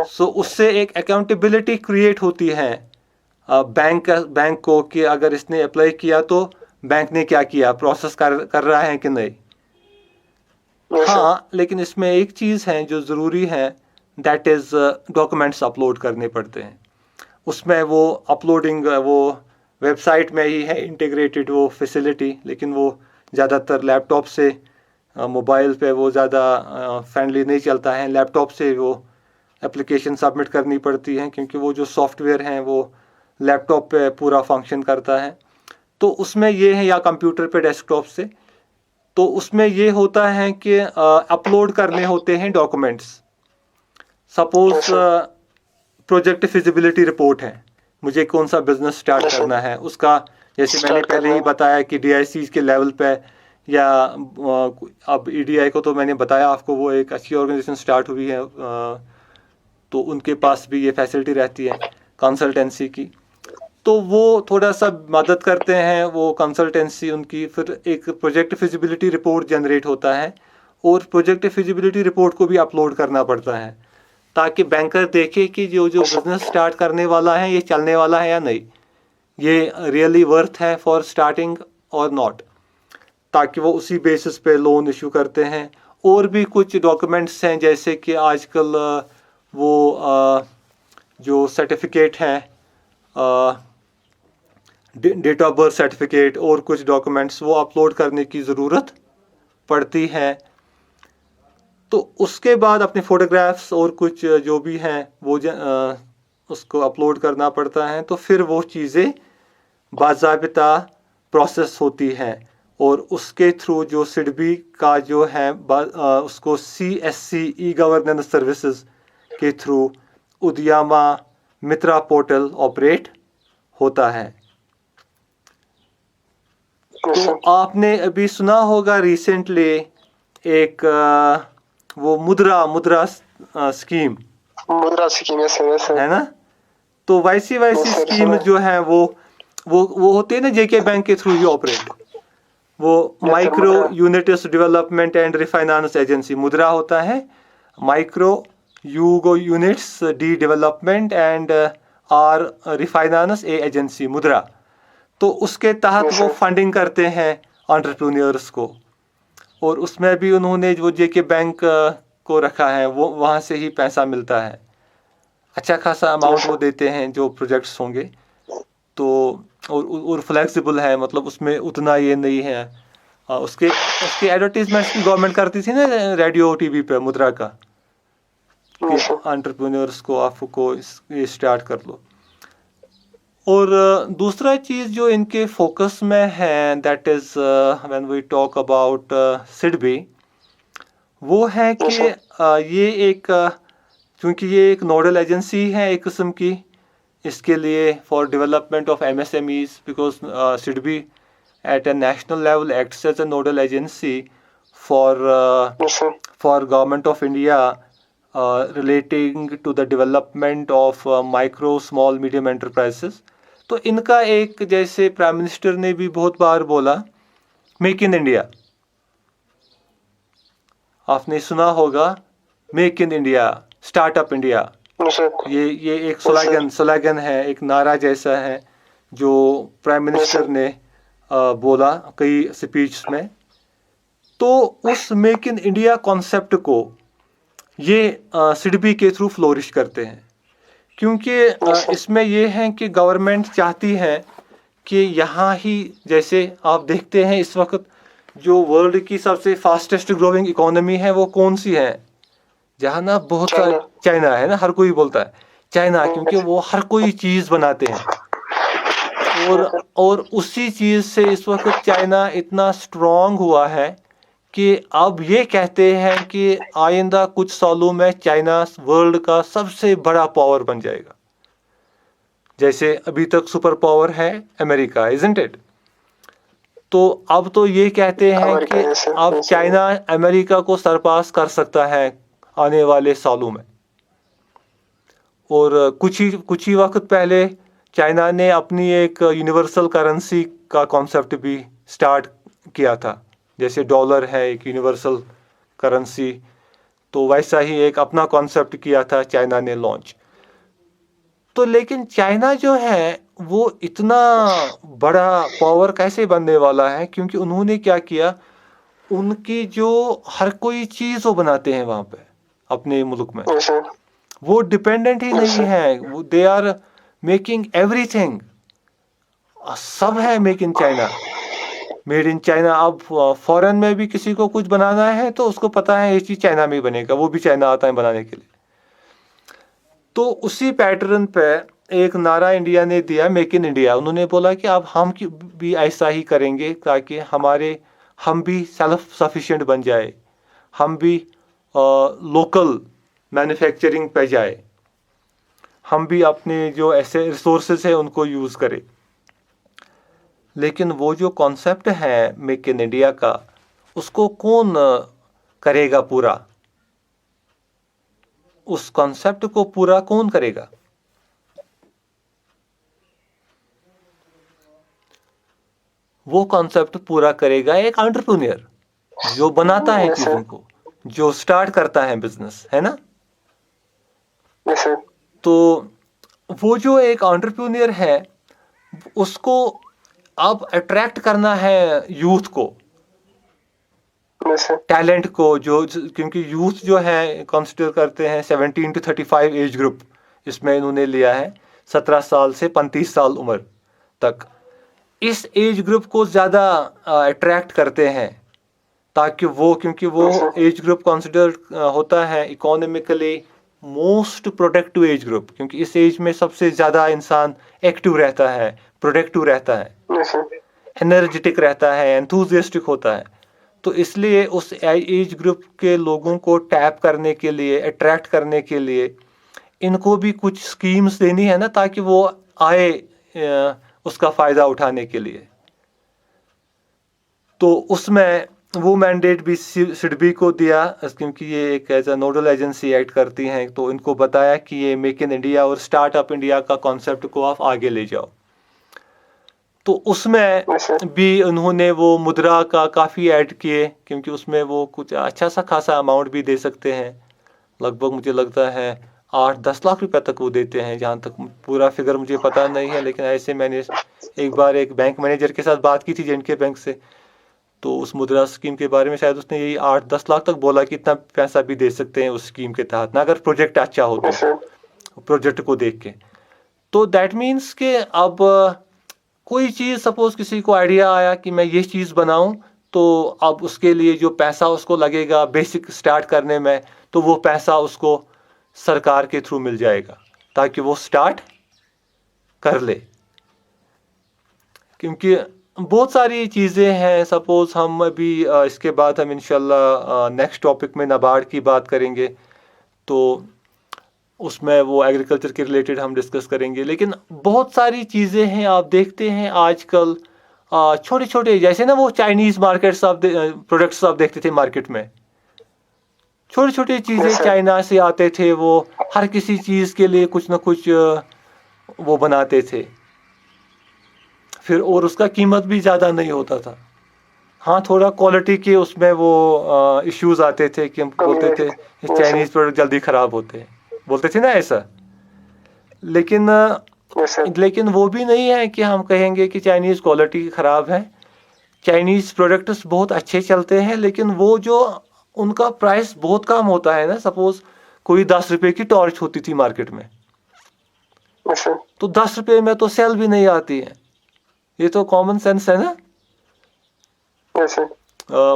सो उससे एक अकाउंटेबिलिटी क्रिएट होती है बैंक को, कि अगर इसने अप्लाई किया तो बैंक ने क्या किया, प्रोसेस कर रहा है कि नहीं। हाँ, लेकिन इसमें एक चीज़ है जो ज़रूरी है, दैट इज़ डॉक्यूमेंट्स अपलोड करने पड़ते हैं। उसमें वो अपलोडिंग वो वेबसाइट में ही है इंटीग्रेटेड वो फैसिलिटी, लेकिन वो ज़्यादातर लैपटॉप से मोबाइल पे वो ज़्यादा फ्रेंडली नहीं चलता है। लैपटॉप से वो एप्लीकेशन सबमिट करनी पड़ती है, क्योंकि वो जो सॉफ्टवेयर हैं वो लैपटॉप पे पूरा फंक्शन करता है। तो उसमें ये है, या कंप्यूटर पे डेस्कटॉप से, तो उसमें ये होता है कि अपलोड करने होते हैं documents. Suppose project feasibility report है, मुझे कौन सा बिजनेस स्टार्ट करना है, उसका जैसे मैंने पहले ही बताया कि DIC के लेवल पे, या अब EDI को तो मैंने बताया आपको, वो एक अच्छी ऑर्गेनाइजेशन स्टार्ट हुई है, तो उनके पास भी ये फैसिलिटी रहती है कंसल्टेंसी की। तो वो थोड़ा सा मदद करते हैं वो कंसल्टेंसी उनकी। फिर एक प्रोजेक्ट फिजिबिलिटी रिपोर्ट जनरेट होता है, और प्रोजेक्ट फिजिबिलिटी रिपोर्ट को भी अपलोड करना पड़ता है, ताकि बैंकर देखे कि जो बिजनेस स्टार्ट करने वाला है ये चलने वाला है या नहीं, ये रियली वर्थ है फॉर स्टार्टिंग और नॉट, ताकि वो उसी बेसिस पे लोन इशू करते हैं। और भी कुछ डॉक्यूमेंट्स हैं, जैसे कि आजकल वो जो सर्टिफिकेट हैं, डेट ऑफ बर्थ सर्टिफिकेट और कुछ डॉक्यूमेंट्स, वो अपलोड करने की ज़रूरत पड़ती है। तो उसके बाद अपने फ़ोटोग्राफ्स और कुछ जो भी हैं वो उसको अपलोड करना पड़ता है। तो फिर वो चीज़ें बाज़ाबिता प्रोसेस होती हैं, और उसके थ्रू जो सिडबी का जो है उसको CSC ई-गवर्नेंस सर्विसेज के थ्रू उद्यमा मित्रा पोर्टल ऑपरेट होता है। तो आपने अभी सुना होगा रिसेंटली एक वो मुद्रा स्कीम है ना। तो वैसी स्कीम जो है वो होती है ना JK बैंक के थ्रू ही ऑपरेट, वो micro units development and refinance agency Mudra होता है, micro units D development and R refinance agency Mudra. तो उसके तहत वो फंडिंग करते हैं एंटरप्रेन्योर्स को, और उसमें भी उन्होंने जो JK बैंक को रखा है, वो वहाँ से ही पैसा मिलता है, अच्छा खासा अमाउंट वो देते हैं जो प्रोजेक्ट्स होंगे। तो और फ्लेक्सिबल है, मतलब उसमें उतना ये नहीं है उसके उसके एडवर्टीजमेंट्स भी गवर्नमेंट करती थी ना रेडियो टीवी पे मुद्रा का कि Yes, sir. एंटरप्रेन्योर्स को आपको ये स्टार्ट कर लो। और दूसरा चीज़ जो इनके फोकस में है that is when we talk about SIDBI, वो है कि Yes, sir. ये एक क्योंकि ये एक नोडल एजेंसी है एक किस्म की इसके लिए for development of MSMEs, because SIDBI at a national level acts as a nodal agency for Yes, sir. for government of India relating to the development of micro small medium enterprises। तो इनका एक जैसे प्राइम मिनिस्टर ने भी बहुत बार बोला make in India, आपने सुना होगा make in India, startup India. Yes, sir. ये एक स्लोगन है, एक नारा जैसा है जो प्राइम मिनिस्टर ने बोला कई स्पीच में। तो उस मेक इन इंडिया कॉन्सेप्ट को ये सिडबी के थ्रू फ्लोरिश करते हैं, क्योंकि इसमें ये है कि गवर्नमेंट चाहती है कि यहाँ ही, जैसे आप देखते हैं इस वक्त जो वर्ल्ड की सबसे फास्टेस्ट ग्रोइंग इकोनॉमी है वो कौन सी है, जहाँ ना बहुत सारा चाइना है ना, हर कोई बोलता है चाइना, क्योंकि वो हर कोई चीज़ बनाते हैं। और उसी चीज़ से इस वक्त चाइना इतना स्ट्रॉन्ग हुआ है कि अब ये कहते हैं कि आइंदा कुछ सालों में चाइना वर्ल्ड का सबसे बड़ा पावर बन जाएगा। जैसे अभी तक सुपर पावर है अमेरिका, इजंट इट? तो अब तो ये कहते हैं कि अब चाइना अमेरिका को सरपास कर सकता है आने वाले सालों में। और कुछ ही वक्त पहले चाइना ने अपनी एक यूनिवर्सल करेंसी का कॉन्सेप्ट भी स्टार्ट किया था, जैसे डॉलर है एक यूनिवर्सल करेंसी, तो वैसा ही एक अपना कॉन्सेप्ट किया था चाइना ने लॉन्च। तो लेकिन चाइना जो है वो इतना बड़ा पावर कैसे बनने वाला है, क्योंकि उन्होंने क्या किया, उनकी जो हर कोई चीज़ वो बनाते हैं वहाँ पे अपने मुल्क में, Yes, sir. वो डिपेंडेंट ही नहीं है, दे आर मेकिंग एवरीथिंग, सब है make in China, made in China. अब फॉरेन में भी किसी को कुछ बनाना है तो उसको पता है ये चीज़ चाइना में ही बनेगा, वो भी चाइना आता है बनाने के लिए। तो उसी पैटर्न पे एक नारा इंडिया ने दिया, मेक इन इंडिया। उन्होंने बोला कि अब हम भी ऐसा ही करेंगे ताकि हम भी सेल्फ सफिशिएंट बन जाए, हम भी लोकल मैन्युफैक्चरिंग पे जाए, हम भी अपने जो ऐसे रिसोर्सेज है उनको यूज़ करें। लेकिन वो जो कॉन्सेप्ट है मेक इन इंडिया का, उसको कौन करेगा पूरा? उस कॉन्सेप्ट को पूरा कौन करेगा? वो कॉन्सेप्ट पूरा करेगा एक एंटरप्रेन्योर जो बनाता है चीजों को, जो स्टार्ट करता है बिजनेस, है ना? Yes, sir. तो वो जो एक एंटरप्रेन्योर है उसको अब अट्रैक्ट करना है यूथ को, Yes, sir. टैलेंट को, क्योंकि यूथ जो है कंसिडर करते हैं 17 to 35 एज ग्रुप, इसमें इन्होंने लिया है 17 साल से 35 साल उम्र तक। इस एज ग्रुप को ज़्यादा अट्रैक्ट करते हैं ताकि क्योंकि वो एज ग्रुप कंसिडर होता है economically most productive age group, क्योंकि इस एज में सबसे ज़्यादा इंसान एक्टिव रहता है, प्रोडक्टिव रहता है, Yes, sir. एनर्जेटिक रहता है, एंथुजियास्टिक होता है। तो इसलिए उस एज ग्रुप के लोगों को टैप करने के लिए, अट्रैक्ट करने के लिए इनको भी कुछ स्कीम्स देनी है ना, ताकि वो आए उसका फ़ायदा उठाने के लिए। तो उसमें वो मैंडेट भी सिडबी को दिया, क्योंकि ये एक as a nodal agency act करती हैं, तो इनको बताया कि ये मेक इन इंडिया और स्टार्टअप इंडिया का कॉन्सेप्ट को आप आगे ले जाओ। तो उसमें भी उन्होंने वो मुद्रा का काफ़ी ऐड किए, क्योंकि उसमें वो कुछ अच्छा सा खासा अमाउंट भी दे सकते हैं, लगभग मुझे लगता है 8-10 लाख रुपए तक वो देते हैं, जहाँ तक पूरा फिगर मुझे पता नहीं है। लेकिन ऐसे मैंने एक बार एक बैंक मैनेजर के साथ बात की थी J&K बैंक से, तो उस मुद्रा स्कीम के बारे में शायद उसने यही 8-10 लाख तक बोला कि इतना पैसा भी दे सकते हैं उस स्कीम के तहत ना, अगर प्रोजेक्ट अच्छा हो Yes, sir. तो प्रोजेक्ट को देख के। तो दैट मीन्स कि अब कोई चीज़, सपोज किसी को आइडिया आया कि मैं ये चीज़ बनाऊं, तो अब उसके लिए जो पैसा उसको लगेगा बेसिक स्टार्ट करने में, तो वो पैसा उसको सरकार के थ्रू मिल जाएगा ताकि वो स्टार्ट कर ले। क्योंकि बहुत सारी चीज़ें हैं। सपोज हम अभी इसके बाद हम इंशाल्लाह नेक्स्ट टॉपिक में नाबार्ड की बात करेंगे, तो उसमें वो एग्रीकल्चर के रिलेटेड हम डिस्कस करेंगे। लेकिन बहुत सारी चीज़ें हैं, आप देखते हैं आजकल छोटे छोटे, जैसे ना वो चाइनीज़ मार्केट्स आप प्रोडक्ट्स आप देखते थे मार्केट में, छोटी छोटी चीज़ें Yes, sir. चाइना से आते थे, वो हर किसी चीज़ के लिए कुछ ना कुछ वो बनाते थे फिर, और उसका कीमत भी ज़्यादा नहीं होता था। हाँ, थोड़ा क्वालिटी के उसमें वो इश्यूज आते थे कि हम बोलते थे Yes, चाइनीज़ प्रोडक्ट जल्दी ख़राब होते हैं, बोलते थे ना ऐसा। लेकिन yes, sir. लेकिन वो भी नहीं है कि हम कहेंगे कि चाइनीज़ क्वालिटी ख़राब है। चाइनीज़ प्रोडक्ट्स बहुत अच्छे चलते हैं, लेकिन वो जो उनका प्राइस बहुत कम होता है ना। सपोज कोई 10 रुपए की टॉर्च होती थी मार्केट में, Yes, sir. तो 10 रुपए में तो सेल भी नहीं आती है। ये तो कॉमन सेंस है ना। Yes, sir.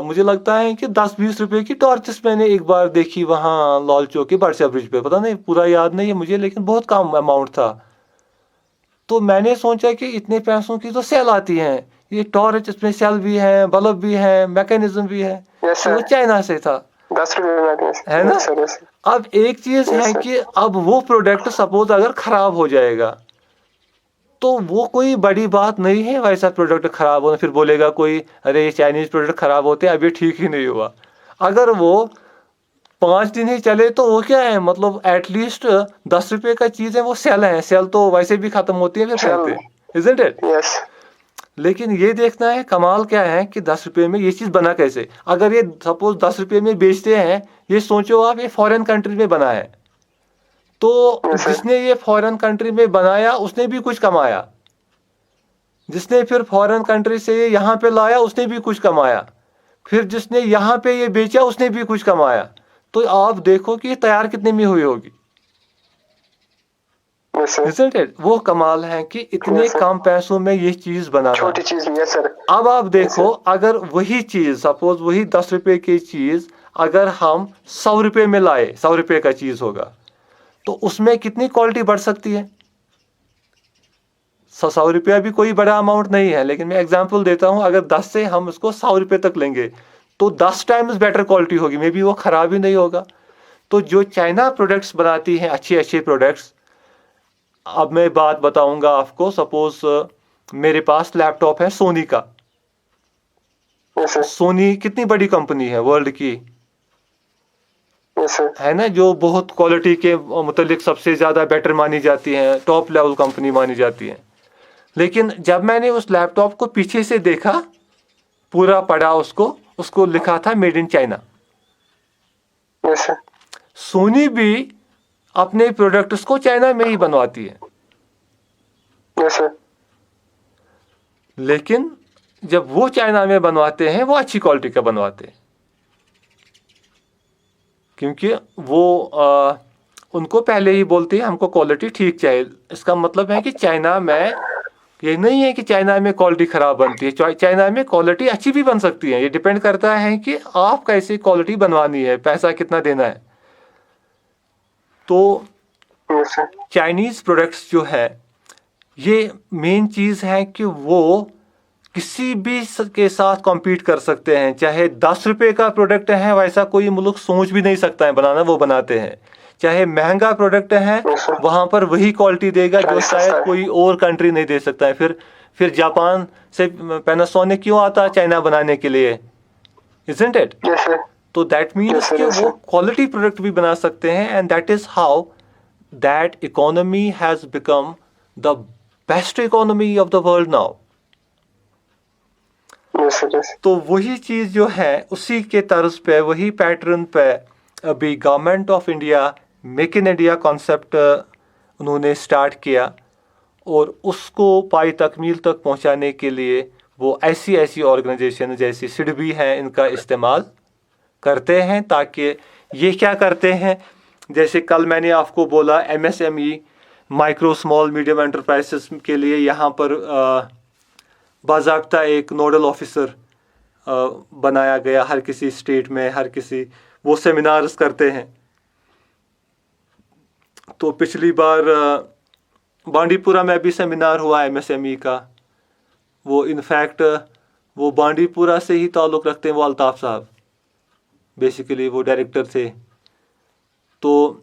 मुझे लगता है कि 10-20 रुपए की टॉर्चेस मैंने एक बार देखी वहाँ लाल चौक के बरसा ब्रिज पे, पता नहीं पूरा याद नहीं है मुझे, लेकिन बहुत कम अमाउंट था। तो मैंने सोचा कि इतने पैसों की तो सेल आती हैं, ये टॉर्च, इसमें सेल भी है, बल्ब भी है, मैकेनिज्म भी है। Yes, तो वो sir. चाइना से था, 10 रुपए में आती है ना। Yes, sir. Yes, sir. अब एक चीज Yes, है sir. कि अब वो प्रोडक्ट सपोज अगर खराब हो जाएगा, तो वो कोई बड़ी बात नहीं है वैसा प्रोडक्ट खराब होना। फिर बोलेगा कोई, अरे ये चाइनीज प्रोडक्ट खराब होते हैं, अभी ठीक ही नहीं हुआ। अगर वो 5 दिन ही चले तो वो क्या है, मतलब एटलीस्ट 10 रुपए का चीज है, वो सेल है। सेल तो वैसे भी खत्म होती है फिर Sell. फेंकते, इजंट इट। Yes. लेकिन ये देखना है कमाल क्या है कि 10 रुपए में ये चीज बना कैसे। अगर ये सपोज 10 रुपए में बेचते हैं, ये सोचो आप, ये फॉरेन कंट्री में बना है, तो Yes, sir. जिसने ये फॉरेन कंट्री में बनाया उसने भी कुछ कमाया, जिसने फिर फॉरेन कंट्री से ये यहाँ पे लाया उसने भी कुछ कमाया, फिर जिसने यहाँ पे ये बेचा उसने भी कुछ कमाया। तो आप देखो कि ये तैयार कितने में हुई होगी, Yes, sir. isn't it? वो कमाल है कि इतने Yes, sir. कम पैसों में ये चीज बनाना। छोटी चीज नहीं है सर। अब आप देखो, अगर वही चीज सपोज वही 10 रुपए की चीज अगर हम 100 रुपए में लाए, 100 रुपए का चीज होगा, तो उसमें कितनी क्वालिटी बढ़ सकती है। 100 रुपया भी कोई बड़ा अमाउंट नहीं है, लेकिन मैं एग्जांपल देता हूं, अगर 10 से हम उसको 100 रुपए तक लेंगे तो 10 टाइम्स बेटर क्वालिटी होगी, मे बी वो खराब ही नहीं होगा। तो जो चाइना प्रोडक्ट्स बनाती हैं, अच्छे अच्छे प्रोडक्ट्स, अब मैं बात बताऊंगा आपको। सपोज मेरे पास लैपटॉप है सोनी का। Yes, sir. सोनी कितनी बड़ी कंपनी है वर्ल्ड की, Yes, sir. है ना, जो बहुत क्वालिटी के मुतालिक सबसे ज़्यादा बेटर मानी जाती है, टॉप लेवल कंपनी मानी जाती है। लेकिन जब मैंने उस लैपटॉप को पीछे से देखा, पूरा पढ़ा उसको लिखा था made in China. Yes, sir. Sony भी अपने प्रोडक्ट्स को चाइना में ही बनवाती है, Yes, sir. लेकिन जब वो चाइना में बनवाते हैं वो अच्छी क्वालिटी का बनवाते हैं, क्योंकि वो उनको पहले ही बोलते हैं हमको क्वालिटी ठीक चाहिए। इसका मतलब है कि चाइना में ये नहीं है कि चाइना में क्वालिटी खराब बनती है, चाइना में क्वालिटी अच्छी भी बन सकती है। ये डिपेंड करता है कि आप कैसी क्वालिटी बनवानी है, पैसा कितना देना है। तो Yes, sir. चाइनीज़ प्रोडक्ट्स जो है, ये मेन चीज़ है कि वो किसी भी के साथ कॉम्पीट कर सकते हैं। चाहे 10 रुपए का प्रोडक्ट है, वैसा कोई मुल्क सोच भी नहीं सकता है बनाना, वो बनाते हैं। चाहे महंगा प्रोडक्ट है, वहाँ पर वही क्वालिटी देगा जो शायद कोई और कंट्री नहीं दे सकता है। फिर जापान से पैनासोनिक क्यों आता है चाइना बनाने के लिए, isn't it? Yes, sir. तो दैट मीन्स Yes, sir, कि yes, वो sir. क्वालिटी प्रोडक्ट भी बना सकते हैं, and that is how that economy has become the best economy of the world now. Yes, sir. Yes. तो वही चीज़ जो है, उसी के तर्ज पे, वही पैटर्न पे अभी government of India make in India concept उन्होंने स्टार्ट किया, और उसको पाई तकमील तक पहुंचाने के लिए वो ऐसी ऐसी ऑर्गेनाइजेशन जैसी सिडबी हैं, इनका इस्तेमाल करते हैं। ताकि ये क्या करते हैं, जैसे कल मैंने आपको बोला MSME micro small medium enterprises के लिए यहाँ पर बाज़ाब्ता एक नोडल ऑफिसर बनाया गया हर किसी स्टेट में, हर किसी वो सेमिनार्स करते हैं। तो पिछली बार बांडीपुरा में भी सेमिनार हुआ MSME का। वो इनफैक्ट वो बांडीपुरा से ही ताल्लुक़ रखते हैं, वो अल्ताफ़ साहब बेसिकली वो डायरेक्टर थे। तो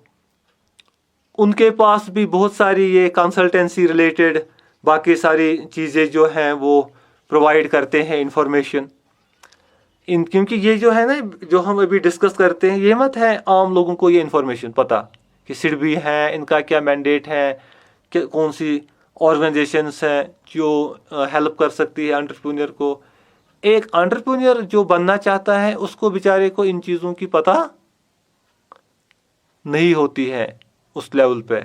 उनके पास भी बहुत सारी ये कंसल्टेंसी रिलेटेड बाकी सारी चीज़ें जो हैं वो प्रोवाइड करते हैं इंफॉर्मेशन। क्योंकि ये जो है ना, जो हम अभी डिस्कस करते हैं, ये मत है आम लोगों को ये इंफॉर्मेशन पता कि सिडबी है, इनका क्या मैंडेट है, कि कौन सी ऑर्गेनाइजेशंस हैं जो हेल्प कर सकती है एंटरप्रेन्योर को। एक एंटरप्रेन्योर जो बनना चाहता है उसको बेचारे को इन चीज़ों की पता नहीं होती है उस लेवल पे।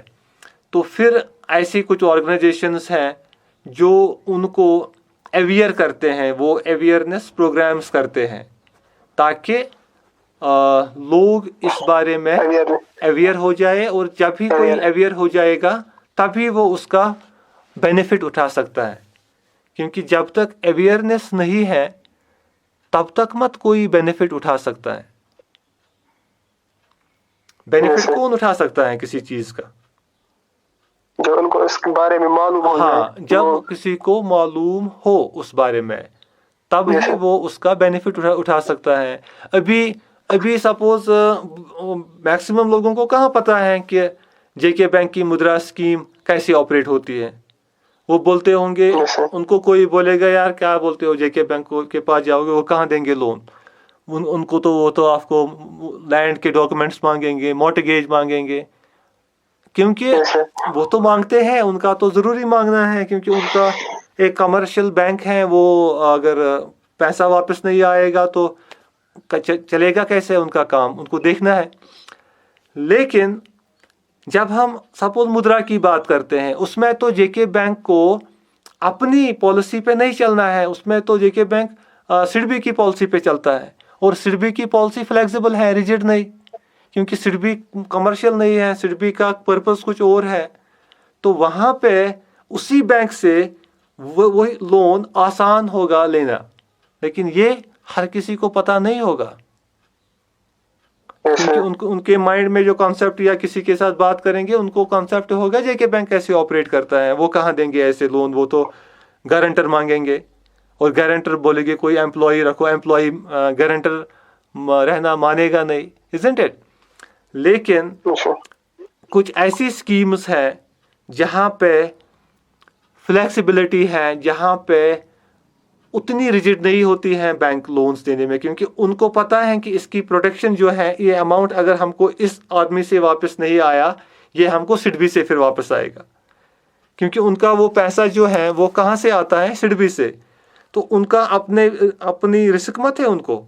तो फिर ऐसी कुछ ऑर्गेनाइजेशंस हैं जो उनको अवेयर करते हैं, वो अवेयरनेस प्रोग्राम्स करते हैं ताकि लोग इस बारे में अवेयर हो जाए, और जब भी कोई अवेयर हो जाएगा तभी वो उसका बेनिफिट उठा सकता है। क्योंकि जब तक अवेयरनेस नहीं है तब तक मत कोई बेनिफिट उठा सकता है। बेनिफिट कौन उठा सकता है किसी चीज़ का? जो उनको इसके बारे में मालूम हो। हाँ, जब किसी को मालूम हो उस बारे में तब ही वो उसका बेनिफिट उठा सकता है। अभी सपोज मैक्सिमम लोगों को कहाँ पता है कि जेके बैंक की मुद्रा स्कीम कैसे ऑपरेट होती है। वो बोलते होंगे, उनको कोई बोलेगा यार क्या बोलते हो, जेके बैंक के पास जाओगे वो कहाँ देंगे लोन। उनको तो वो तो आपको लैंड के डॉक्यूमेंट्स मांगेंगे, मॉर्टगेज मांगेंगे, क्योंकि वो तो मांगते हैं, उनका तो ज़रूरी मांगना है, क्योंकि उनका एक कमर्शियल बैंक है। वो अगर पैसा वापस नहीं आएगा तो चलेगा कैसे उनका काम, उनको देखना है। लेकिन जब हम सपोज मुद्रा की बात करते हैं, उसमें तो जेके बैंक को अपनी पॉलिसी पे नहीं चलना है, उसमें तो जेके बैंक सिडबी की पॉलिसी पे चलता है। और सिडबी की पॉलिसी फ्लेक्सिबल है, रिजिड नहीं, क्योंकि सिडबी कमर्शियल नहीं है, सिडबी का पर्पस कुछ और है। तो वहाँ पे उसी बैंक से वही लोन आसान होगा लेना, लेकिन ये हर किसी को पता नहीं होगा। क्योंकि उनके माइंड में जो कॉन्सेप्ट, या किसी के साथ बात करेंगे उनको कॉन्सेप्ट होगा जेके बैंक कैसे ऑपरेट करता है, वो कहाँ देंगे ऐसे लोन, वो तो गारंटर मांगेंगे, और गारंटर बोलेंगे कोई एम्प्लॉय रखो, एम्प्लॉय गारंटर रहना मानेगा नहीं, इजंट इट। लेकिन कुछ ऐसी स्कीम्स हैं जहाँ पे फ्लेक्सिबिलिटी है, जहाँ पे उतनी रिजिड नहीं होती हैं बैंक लोन्स देने में, क्योंकि उनको पता है कि इसकी प्रोटेक्शन जो है, ये अमाउंट अगर हमको इस आदमी से वापस नहीं आया, ये हमको सिडबी से फिर वापस आएगा। क्योंकि उनका वो पैसा जो है वो कहाँ से आता है, सिडबी से। तो उनका अपनी रिस्क मत है उनको।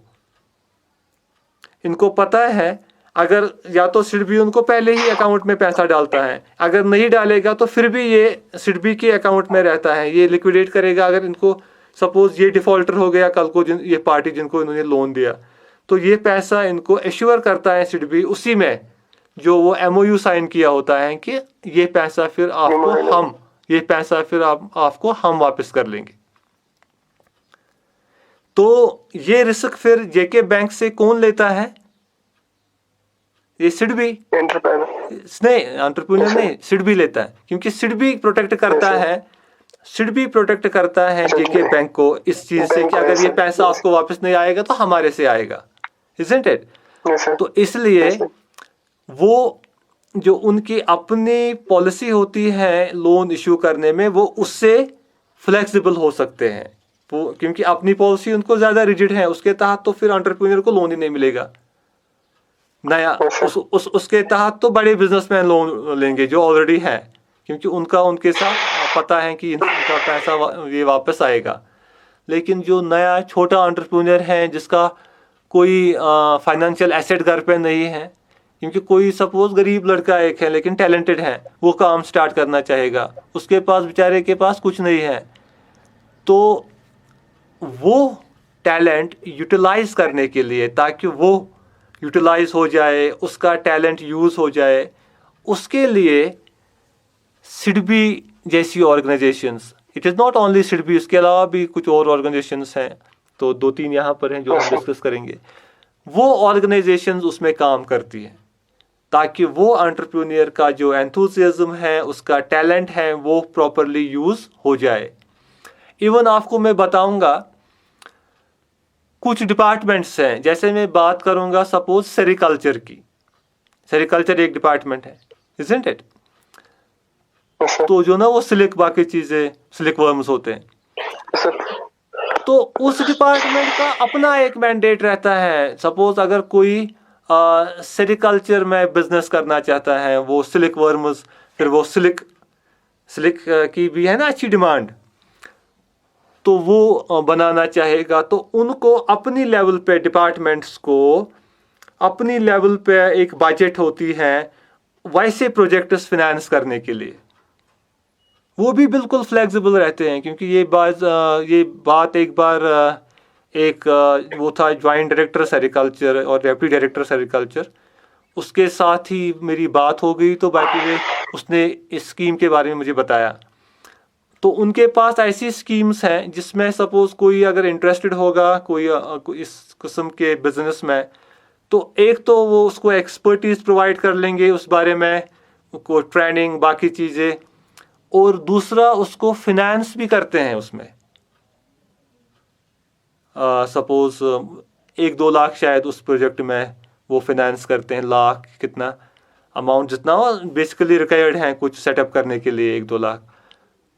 इनको पता है अगर या तो सिडबी उनको पहले ही अकाउंट में पैसा डालता है, अगर नहीं डालेगा तो फिर भी ये सिडबी के अकाउंट में रहता है, ये लिक्विडेट करेगा। अगर इनको सपोज ये डिफॉल्टर हो गया कल को, ये पार्टी जिनको इन्होंने लोन दिया, तो ये पैसा इनको एश्योर करता है सिडबी उसी में जो वो MOU साइन किया होता है कि ये पैसा फिर आपको हम वापस कर लेंगे। तो ये रिस्क फिर जेके बैंक से कौन लेता है? ये सिडबी नहीं, एंटरप्रेन्योर नहीं, सिडबी लेता है, क्योंकि सिडबी प्रोटेक्ट करता है जेके बैंक को इस चीज से कि अगर ये पैसा आपको वापस नहीं आएगा तो हमारे से आएगा, इजंट इट। तो इसलिए वो जो उनकी अपनी पॉलिसी होती है लोन इश्यू करने में, वो उससे फ्लेक्सिबल हो सकते हैं, क्योंकि अपनी पॉलिसी उनको ज्यादा रिजिड है, उसके तहत तो फिर एंटरप्रेन्योर को लोन ही नहीं मिलेगा नया। उसके तहत तो बड़े बिजनेसमैन लोन लेंगे जो ऑलरेडी है, क्योंकि उनके साथ पता है कि इनका पैसा ये वापस आएगा। लेकिन जो नया छोटा एंटरप्रेन्योर है, जिसका कोई फाइनेंशियल एसेट घर पे नहीं है, क्योंकि कोई सपोज गरीब लड़का एक है लेकिन टैलेंटेड है, वो काम स्टार्ट करना चाहेगा, उसके पास बेचारे के पास कुछ नहीं है, तो वो टैलेंट यूटिलाइज करने के लिए, ताकि वो यूटिलाइज हो जाए, उसका टैलेंट यूज़ हो जाए, उसके लिए सिडबी जैसी organisations, it is not only SIDBI, उसके अलावा भी कुछ और ऑर्गेनाइजेशंस हैं तो 2-3 यहाँ पर हैं जो हम डिस्कस करेंगे। वो ऑर्गेनाइजेशंस उसमें काम करती हैं ताकि वो एंटरप्रेन्योर का जो एंथुसियाज्म है, उसका टैलेंट है, वो प्रॉपरली यूज हो जाए। इवन आपको मैं बताऊंगा कुछ डिपार्टमेंट्स हैं, जैसे मैं बात करूंगा सपोज सेरिकल्चर की। सेरिकल्चर एक डिपार्टमेंट है, इजंट इट? तो जो ना वो सिलिक, बाकी चीजें सिलिक वर्म्स होते हैं, तो उस डिपार्टमेंट का अपना एक मैंडेट रहता है। सपोज अगर कोई सेरिकल्चर में बिजनेस करना चाहता है, वो सिलिक वर्म्स, फिर वो सिलिक की भी है ना अच्छी डिमांड, तो वो बनाना चाहेगा, तो उनको अपनी लेवल पे, डिपार्टमेंट्स को अपनी लेवल पे एक बजट होती है वैसे प्रोजेक्ट्स फाइनेंस करने के लिए। वो भी बिल्कुल फ्लेक्सिबल रहते हैं, क्योंकि ये बात एक बार वो था ज्वाइंट डायरेक्टर सेरिकल्चर और डेप्यूटी डायरेक्टर सेरिकल्चर, उसके साथ ही मेरी बात हो गई। तो बाकी वे उसने इस स्कीम के बारे में मुझे बताया। तो उनके पास ऐसी स्कीम्स हैं जिसमें सपोज कोई अगर इंटरेस्टेड होगा कोई इस किस्म के बिजनेस में, तो एक तो वो उसको एक्सपर्टीज प्रोवाइड कर लेंगे उस बारे में, को ट्रेनिंग, बाकी चीज़ें, और दूसरा उसको फिनेंस भी करते हैं उसमें। सपोज 1-2 लाख शायद उस प्रोजेक्ट में वो फिनेंस करते हैं, लाख कितना अमाउंट जितना बेसिकली रिक्वायर्ड है कुछ सेटअप करने के लिए 1-2 लाख,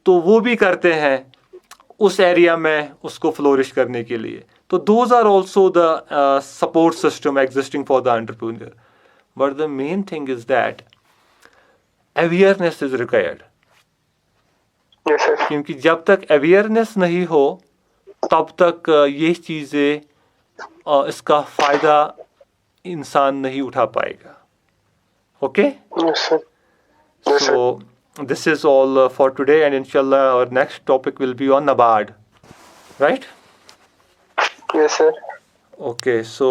तो वो भी करते हैं उस एरिया में उसको फ्लोरिश करने के लिए। तो those are also the support system existing for the entrepreneur, but the main thing is that awareness is required. क्योंकि जब तक अवेयरनेस नहीं हो तब तक ये चीज़ें इसका फ़ायदा इंसान नहीं उठा पाएगा। Okay, so this is all for today, and inshallah our next topic will be on NABARD, right? Yes, sir. Okay, so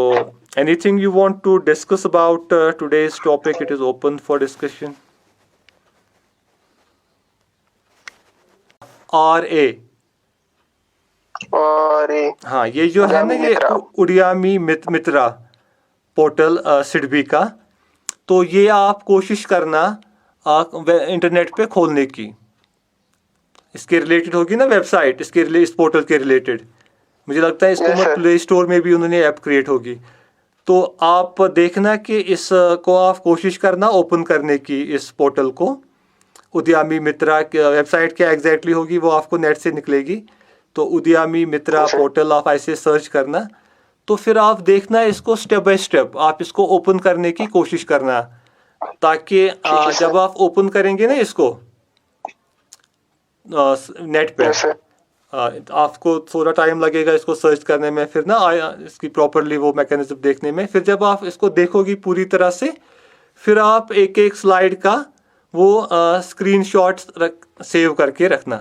anything you want to discuss about today's topic? It is open for discussion. RA, और हाँ, ये जो है ना, ये उडियामी मित्रा portal SIDBI का, तो ये आप कोशिश करना इंटरनेट पे खोलने की। इसके रिलेटेड होगी ना वेबसाइट, इस पोर्टल के रिलेटेड, मुझे लगता है इसको Yes, प्ले स्टोर में भी उन्होंने ऐप क्रिएट होगी। तो आप देखना कि इसको आप कोशिश करना ओपन करने की, इस पोर्टल को। उद्यमी मित्रा वेबसाइट क्या एग्जैक्टली होगी वो आपको नेट से निकलेगी, तो उद्यमी मित्रा पोर्टल आप ऐसे सर्च करना, तो फिर आप देखना इसको स्टेप बाय स्टेप आप इसको ओपन करने की कोशिश करना, ताकि जब आप ओपन करेंगे ना इसको नेट पे, आपको थोड़ा टाइम लगेगा इसको सर्च करने में, फिर ना इसकी प्रॉपरली वो मैकेनिज्म देखने में। फिर जब आप इसको देखोगी पूरी तरह से, फिर आप एक एक स्लाइड का वो स्क्रीनशॉट्स सेव करके रखना,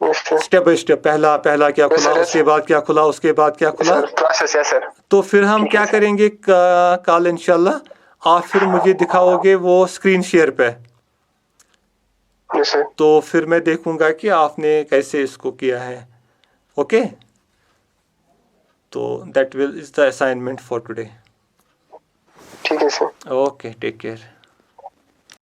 स्टेप बाय स्टेप, पहला क्या खुला, उसके बाद क्या खुला, उसके बाद क्या खुला। तो फिर हम क्या करेंगे कल इंशाल्लाह, आप फिर मुझे दिखाओगे वो स्क्रीन शेयर पे, तो फिर मैं देखूंगा कि आपने कैसे इसको किया है। ओके, तो that will is the assignment for today. ठीक है सर। Okay, take care.